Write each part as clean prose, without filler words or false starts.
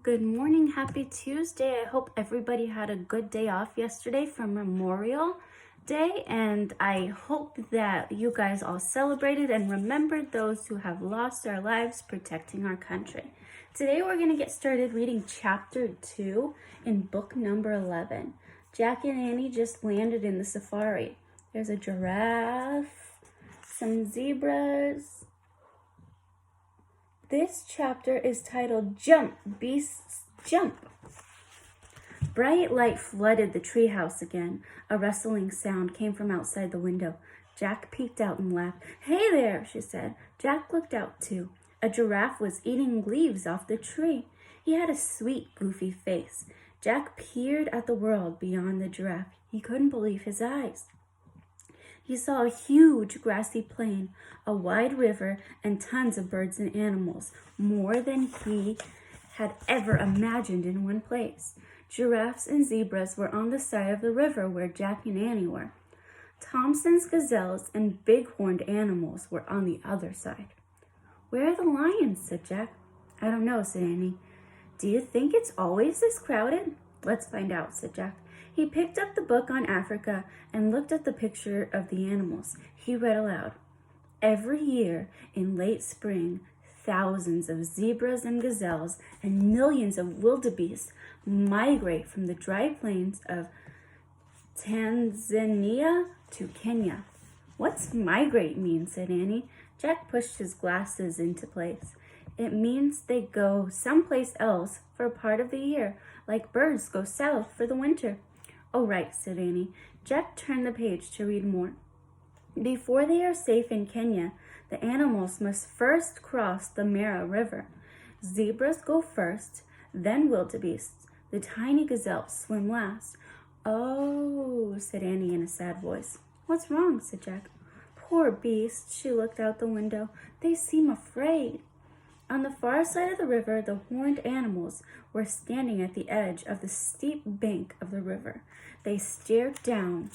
Good morning, happy Tuesday. I hope everybody had a good day off yesterday for Memorial Day, and I hope that you guys all celebrated and remembered those who have lost their lives protecting our country. Today we're going to get started reading chapter 2 in book number 11. Jack and Annie just landed in the safari. There's a giraffe, some zebras. This chapter is titled Jump, Beasts, Jump. Bright light flooded the treehouse again. A rustling sound came from outside the window. Jack peeked out and laughed. "Hey there," she said. Jack looked out too. A giraffe was eating leaves off the tree. He had a sweet, goofy face. Jack peered at the world beyond the giraffe. He couldn't believe his eyes. He saw a huge grassy plain, a wide river, and tons of birds and animals, more than he had ever imagined in one place. Giraffes and zebras were on the side of the river where Jack and Annie were. Thompson's gazelles and big-horned animals were on the other side. "Where are the lions?" said Jack. "I don't know," said Annie. "Do you think it's always this crowded?" "Let's find out," said Jack. He picked up the book on Africa and looked at the picture of the animals. He read aloud. "Every year in late spring, thousands of zebras and gazelles and millions of wildebeest migrate from the dry plains of Tanzania to Kenya." "What's migrate mean?" said Annie. Jack pushed his glasses into place. "It means they go someplace else for part of the year, like birds go south for the winter." "Oh, right," said Annie. Jack turned the page to read more. "Before they are safe in Kenya, the animals must first cross the Mara River. Zebras go first, then wildebeest. The tiny gazelles swim last." "Oh," said Annie in a sad voice. "What's wrong?" said Jack. "Poor beasts." She looked out the window. "They seem afraid." On the far side of the river, the horned animals were standing at the edge of the steep bank of the river. They stared down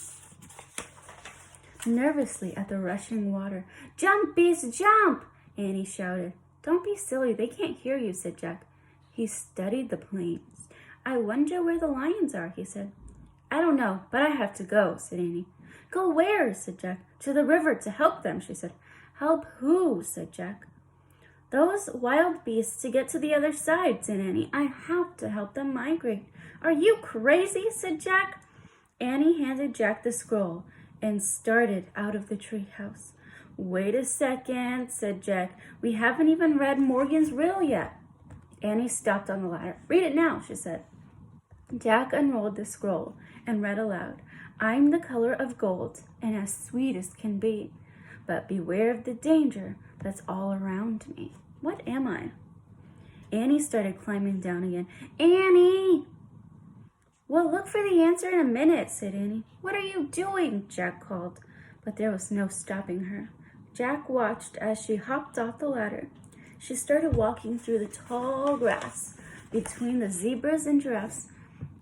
nervously at the rushing water. "Jump, beast, jump!" Annie shouted. "Don't be silly, they can't hear you," said Jack. He studied the plains. "I wonder where the lions are," he said. "I don't know, but I have to go," said Annie. "Go where?" said Jack. "To the river to help them," she said. "Help who?" said Jack. "Those wild beasts to get to the other side," said Annie. "I have to help them migrate." "Are you crazy?" said Jack. Annie handed Jack the scroll and started out of the treehouse. "Wait a second," said Jack. "We haven't even read Morgan's riddle yet." Annie stopped on the ladder. "Read it now," she said. Jack unrolled the scroll and read aloud. "I'm the color of gold and as sweet as can be. But beware of the danger that's all around me. What am I?" Annie started climbing down again. "Annie!" "Well, look for the answer in a minute," said Annie. "What are you doing?" Jack called, but there was no stopping her. Jack watched as she hopped off the ladder. She started walking through the tall grass between the zebras and giraffes.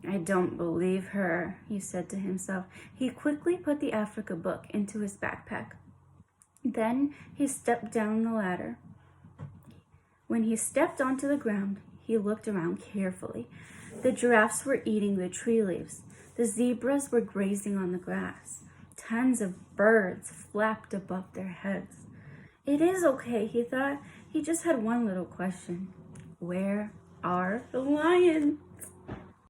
"I don't believe her," he said to himself. He quickly put the Africa book into his backpack. Then he stepped down the ladder. When he stepped onto the ground, he looked around carefully. The giraffes were eating the tree leaves. The zebras were grazing on the grass. Tons of birds flapped above their heads. It is okay, he thought. He just had one little question. Where are the lions?